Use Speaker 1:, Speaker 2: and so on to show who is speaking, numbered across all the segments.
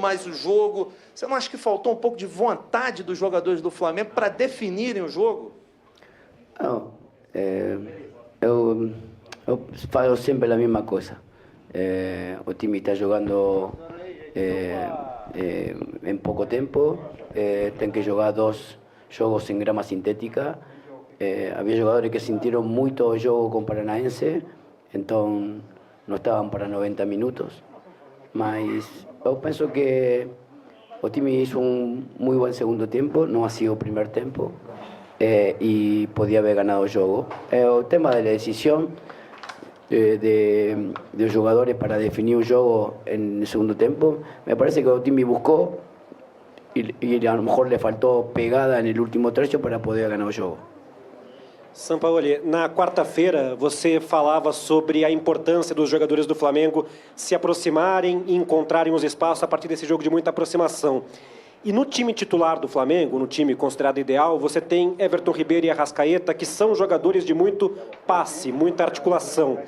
Speaker 1: mais o jogo. Você não acha que faltou um pouco de vontade dos jogadores do Flamengo para definirem o jogo?
Speaker 2: Não, eu falo sempre a mesma coisa. O time está jogando em pouco tempo, tem que jogar 2 jogos em grama sintética. Havia jogadores que sentiram muito o jogo com o Paranaense, então não estavam para 90 minutos. Mas eu penso que o time hizo muy buen segundo tempo, não ha sido o primeiro tempo, e podia haber ganado o jogo. O tema da decisão de los jugadores para definir un juego en el segundo tiempo, me parece que el time buscó y a lo mejor le faltó pegada en el último trecho para poder ganar el juego.
Speaker 3: Sampaoli, na quarta-feira você falava sobre a importância dos jogadores do Flamengo se aproximarem e encontrarem os espaços a partir desse jogo de muita aproximação. E no time titular do Flamengo, no time considerado ideal, você tem Everton Ribeiro e Arrascaeta, que são jogadores de muito passe, muita articulação.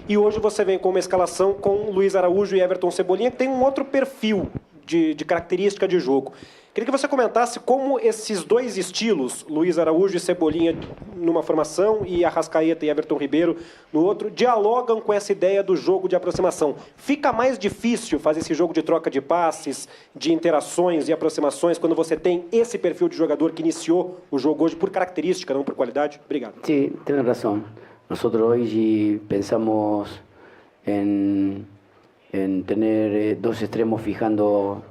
Speaker 3: E hoje você vem com uma escalação com Luiz Araújo e Everton Cebolinha, que tem um outro perfil de característica de jogo. Queria que você comentasse como esses dois estilos, Luiz Araújo e Cebolinha numa formação e Arrascaeta e Everton Ribeiro no outro, dialogam com essa ideia do jogo de aproximação. Fica mais difícil fazer esse jogo de troca de passes, de interações e aproximações quando você tem esse perfil de jogador que iniciou o jogo hoje por característica, não por qualidade? Obrigado.
Speaker 2: Sí, tienes razón. Nosotros hoy pensamos en tener 2 extremos fijando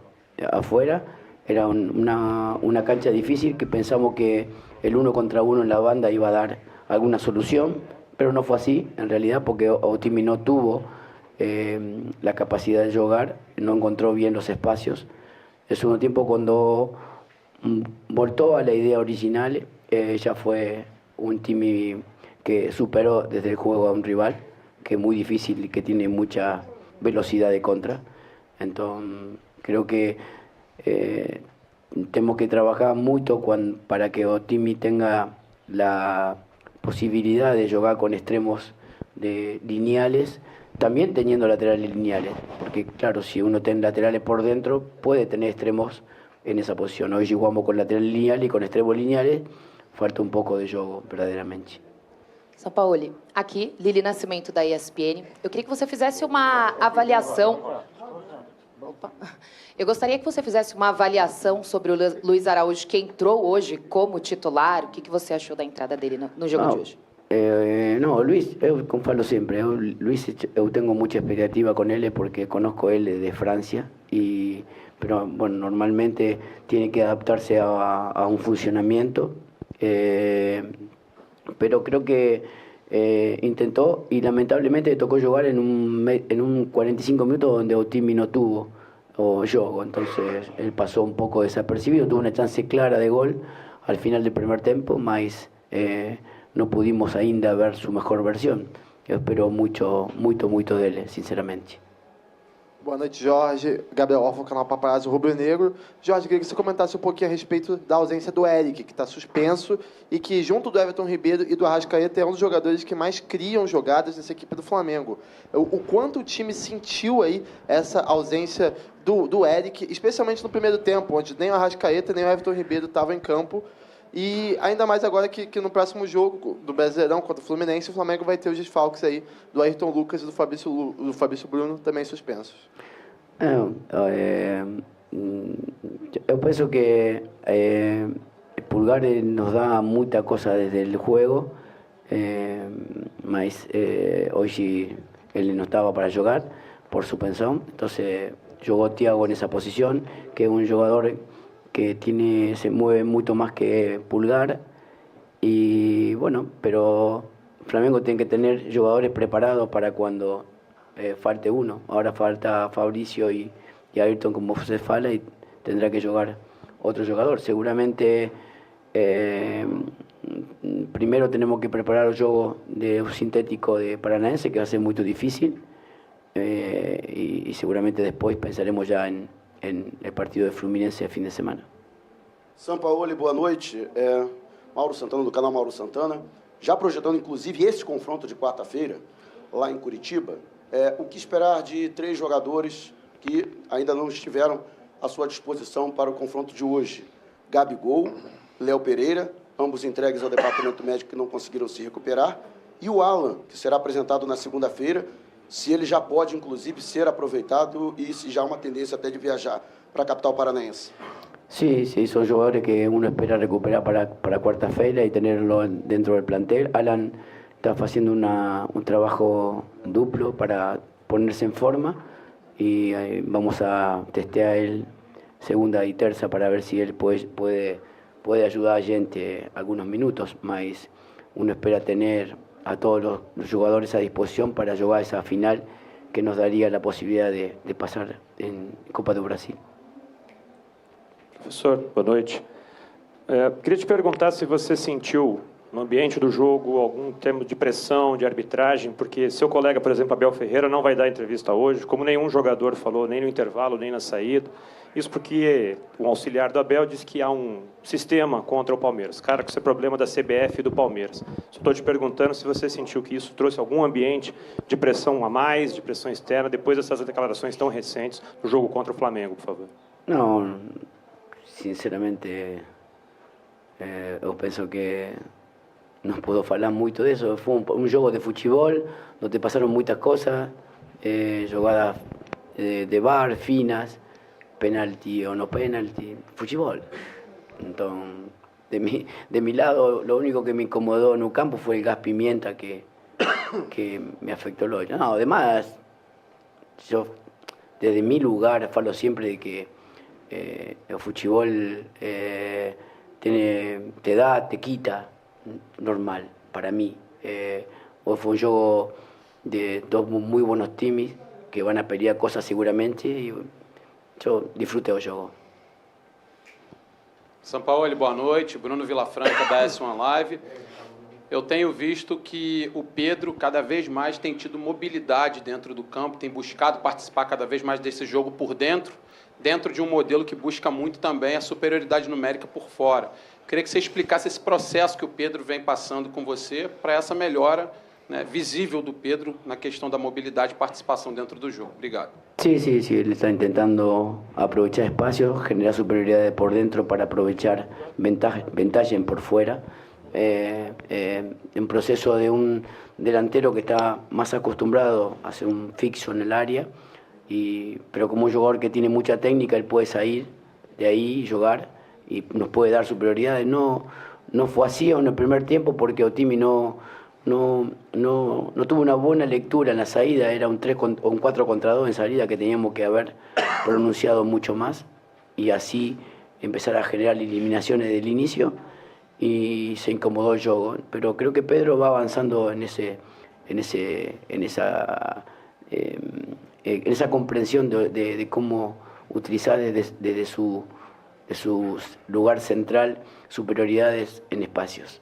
Speaker 2: afuera. Era una cancha difícil que pensamos que el 1 contra 1 en la banda iba a dar alguna solución, pero no fue así en realidad, porque Otimi no tuvo la capacidad de jugar, no encontró bien los espacios. El segundo tiempo, cuando voltó a la idea original, ya fue un Timi que superó desde el juego a un rival, que es muy difícil y que tiene mucha velocidad de contra. Entonces creo que tenemos que trabajar mucho para que Otimi tenga la posibilidad de jugar con extremos lineales, también teniendo laterales lineales, porque claro, si uno tiene laterales por dentro, puede tener extremos en esa posición. Hoy jugamos con laterales lineales y con extremos lineales, falta un poco de juego verdaderamente.
Speaker 4: Sampaoli, aqui, Lili Nascimento da ESPN. Eu queria que você fizesse uma avaliação... Opa. Eu gostaria que você fizesse uma avaliação sobre o Luiz Araújo, que entrou hoje como titular. O que você achou da entrada dele no jogo de hoje?
Speaker 2: No, Luis, eu como falo sempre, Luis, eu tengo mucha expectativa con él porque conozco él de Francia, pero bueno, normalmente tiene que adaptarse a un funcionamiento, pero creo que intentó y lamentablemente le tocó jugar en un 45 minutos donde Otimi no tuvo juego, entonces él pasó un poco desapercibido, tuvo una chance clara de gol al final del primer tiempo, mas no pudimos ainda ver su mejor versión. Eu espero muito dele, sinceramente.
Speaker 5: Boa noite, Jorge. Gabriel Orfo, canal Paparazzo Rubro Negro. Jorge, queria que você comentasse um pouquinho a respeito da ausência do Eric, que está suspenso e que, junto do Everton Ribeiro e do Arrascaeta, é um dos jogadores que mais criam jogadas nessa equipe do Flamengo. O quanto o time sentiu aí essa ausência do Eric, especialmente no primeiro tempo, onde nem o Arrascaeta nem o Everton Ribeiro estavam em campo. E ainda mais agora que no próximo jogo do Brasileirão contra o Fluminense, o Flamengo vai ter os desfalques aí do Ayrton Lucas e do Fabrício Bruno também suspensos.
Speaker 2: Eu penso que Pulgar nos dá muita coisa desde o jogo, mas hoje ele não estava para jogar por suspensão, então jogou Thiago nessa posição, que é um jogador que se mueve mucho más que Pulgar, y bueno, pero Flamengo tiene que tener jugadores preparados para cuando falte uno. Ahora falta Fabricio y Ayrton, como se fala, y tendrá que jugar otro jugador. Seguramente primero tenemos que preparar el juego de un sintético de Paranaense, que va a ser muy difícil, y seguramente después pensaremos ya en el partido de Fluminense a fin de semana.
Speaker 6: Sampaoli, boa noite. Mauro Santana, do canal Mauro Santana. Já projetando, inclusive, esse confronto de quarta-feira, lá em Curitiba, o que esperar de 3 jogadores que ainda não estiveram à sua disposição para o confronto de hoje? Gabigol, Léo Pereira, ambos entregues ao departamento médico que não conseguiram se recuperar, e o Alan, que será apresentado na segunda-feira, se ele já pode, inclusive, ser aproveitado e se já há uma tendência até de viajar para a capital paranaense.
Speaker 2: Sí, sí, son jugadores que uno espera recuperar para cuarta-feira y tenerlo dentro del plantel. Alan está haciendo un trabajo duplo para ponerse en forma y vamos a testear él segunda y terza para ver si él puede ayudar a gente algunos minutos, más uno espera tener a todos los jugadores a disposición para jugar esa final que nos daría la posibilidad de pasar en Copa do Brasil.
Speaker 7: Professor, boa noite. Queria te perguntar se você sentiu no ambiente do jogo algum termo de pressão, de arbitragem, porque seu colega, por exemplo, Abel Ferreira, não vai dar entrevista hoje, como nenhum jogador falou, nem no intervalo, nem na saída. Isso porque o auxiliar do Abel disse que há um sistema contra o Palmeiras. Cara, com esse problema da CBF e do Palmeiras. Estou te perguntando se você sentiu que isso trouxe algum ambiente de pressão a mais, de pressão externa, depois dessas declarações tão recentes do jogo contra o Flamengo, por favor.
Speaker 2: Não, sinceramente, eu penso que não puedo falar muito disso. Foi um jogo de futebol, onde passaram muitas coisas, jogadas de VAR, finas, penalti o no penalti, fútbol. Entonces, de mi lado, lo único que me incomodó en un campo fue el gas pimienta que me afectó el hoyo. No, además, yo desde mi lugar falo siempre de que el fútbol te da, te quita, normal, para mí. Hoy fue un juego de dos muy buenos teams que van a pelear cosas seguramente y eu disfrutei o jogo.
Speaker 8: Sampaoli, boa noite. Bruno Vilafranca, da S1 Live. Eu tenho visto que o Pedro cada vez mais tem tido mobilidade dentro do campo, tem buscado participar cada vez mais desse jogo por dentro de um modelo que busca muito também a superioridade numérica por fora. Queria que você explicasse esse processo que o Pedro vem passando com você para essa melhora, né, visível do Pedro na questão da mobilidade e participação dentro do jogo. Obrigado.
Speaker 2: Sí, él está intentando aprovechar espacios, generar superioridad por dentro para aprovechar ventaja por fuera. En proceso de un delantero que está más acostumbrado a hacer un fixo en el área, pero como un jugador que tiene mucha técnica, él puede salir de ahí y jugar y nos puede dar superioridades. No fue así en el primer tiempo porque Otimi no tuvo una buena lectura en la salida, era un 3 o un 4 contra 2 en salida que teníamos que haber pronunciado mucho más y así empezar a generar eliminaciones del inicio y se incomodó el juego. Pero creo que Pedro va avanzando en esa comprensión de cómo utilizar desde su lugar central superioridades en espacios.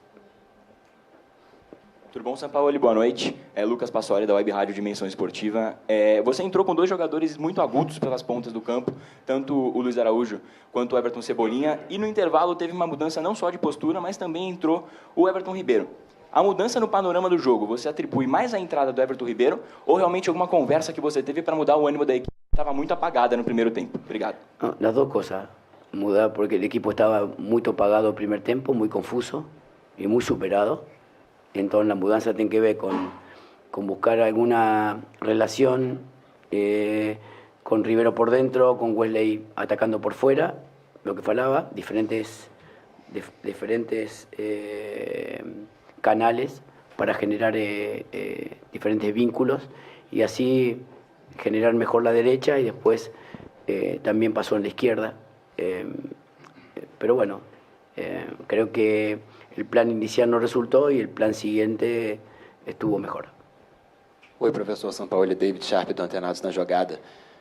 Speaker 9: Tudo bom, Sampaoli? Boa noite. Lucas Passori, da Web Rádio Dimensão Esportiva. Você entrou com dois jogadores muito agudos pelas pontas do campo, tanto o Luiz Araújo quanto o Everton Cebolinha, e no intervalo teve uma mudança não só de postura, mas também entrou o Everton Ribeiro. A mudança no panorama do jogo, você atribui mais à entrada do Everton Ribeiro ou realmente alguma conversa que você teve para mudar o ânimo da equipe que estava muito apagada no primeiro tempo? Obrigado.
Speaker 2: Las dos cosas. Mudar porque el equipo estaba muy apagado el primer tiempo, muy confuso y muy superado. Entonces la mudanza tiene que ver con buscar alguna relación con Rivero por dentro, con Wesley atacando por fuera, lo que falaba, diferentes canales para generar diferentes vínculos y así generar mejor la derecha y después también pasó en la izquierda. Pero bueno, creo que el plan inicial no resultó y el plan siguiente estuvo mejor.
Speaker 10: Oi, professor Sampaoli, David Sharp do Antenados na Jogada.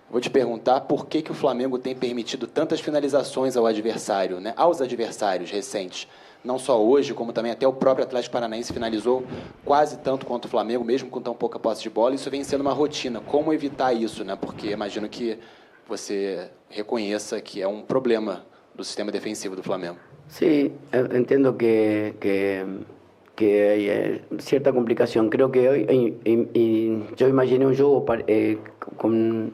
Speaker 10: Vou te perguntar por que o Flamengo tem permitido tantas finalizações aos adversários recentes. Não só hoje, como também até o próprio Atlético Paranaense finalizou quase tanto quanto o Flamengo, mesmo com tão pouca posse de bola. Isso vem sendo uma rotina. Como evitar isso, né? Porque imagino que você reconheça que é um problema do sistema defensivo do Flamengo.
Speaker 2: Sí, entiendo que hay cierta complicación. Creo que hoy yo imaginé un juego con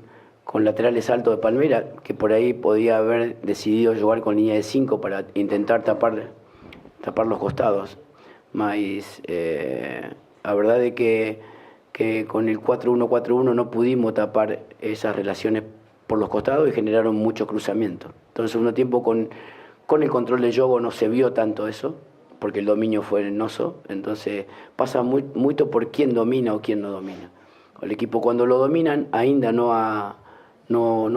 Speaker 2: laterales altos de Palmeiras, que por ahí podía haber decidido jugar con línea de 5 para intentar tapar los costados. Mas la verdad es que con el 4-1-4-1 no pudimos tapar esas relaciones por los costados y generaron mucho cruzamiento. Entonces, en un tiempo con el control de juego no se vio tanto eso, porque el dominio fue hermoso. Entonces, pasa mucho por quién domina o quién no domina. El equipo, cuando lo dominan, ainda no ha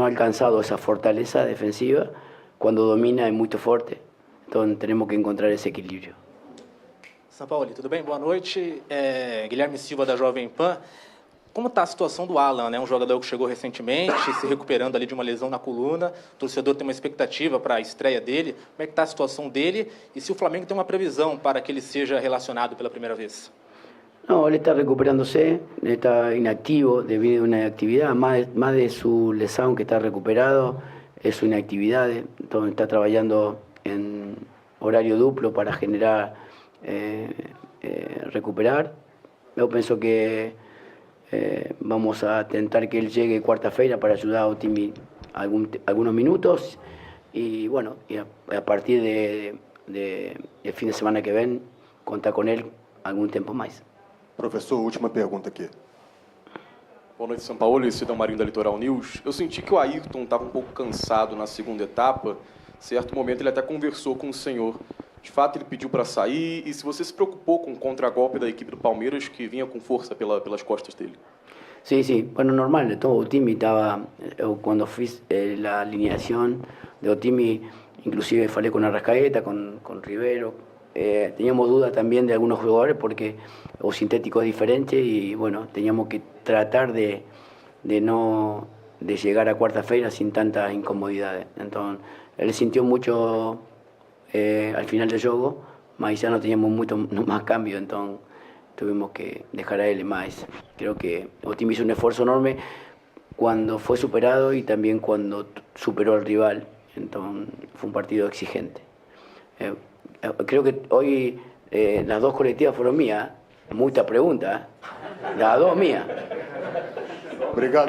Speaker 2: alcanzado esa fortaleza defensiva. Cuando domina es muy fuerte. Entonces, tenemos que encontrar esse equilíbrio.
Speaker 11: Sampaoli, tudo bem? Boa noite. Guilherme Silva, da Jovem Pan. Como está a situação do Alan, né? Um jogador que chegou recentemente, se recuperando ali de uma lesão na coluna. O torcedor tem uma expectativa para a estreia dele. Como é que está a situação dele? E se o Flamengo tem uma previsão para que ele seja relacionado pela primeira vez?
Speaker 2: No, él está recuperándose, está inactivo debido a una inactividad, más de su lesión que está recuperado, es su inactividad, entonces está trabajando en horario duplo para generar, recuperar. Yo pienso que vamos a tentar que él llegue cuarta-feira para ayudar a Otimi algunos minutos y bueno, y a partir del fin de semana que ven, contar con él algún tiempo más.
Speaker 12: Professor, última pergunta aqui.
Speaker 13: Boa noite, São Paulo. Esse é o Marinho da Litoral News. Eu senti que o Ayrton estava um pouco cansado na segunda etapa. Em certo momento, ele até conversou com o senhor. De fato, ele pediu para sair. E se você se preocupou com o contragolpe da equipe do Palmeiras, que vinha com força pelas costas dele?
Speaker 2: Sí, sí, bueno, normal, todo Otimi estaba, cuando fui la alineación de Otimi, inclusive falé con Arrascaeta, con Rivero, teníamos dudas también de algunos jugadores porque o sintético es diferente y bueno, teníamos que tratar de llegar a cuarta-feira sin tantas incomodidades. Entonces, él sintió mucho al final del juego, mas ya no teníamos mucho más cambio, entonces tuvimos que dejar a él más. Creo que Otimi hizo un esfuerzo enorme cuando fue superado y también cuando superó al rival, entonces fue un partido exigente. Creo que hoy las dos colectivas fueron mías. Mucha pregunta. Las dos mías.
Speaker 12: Obrigado.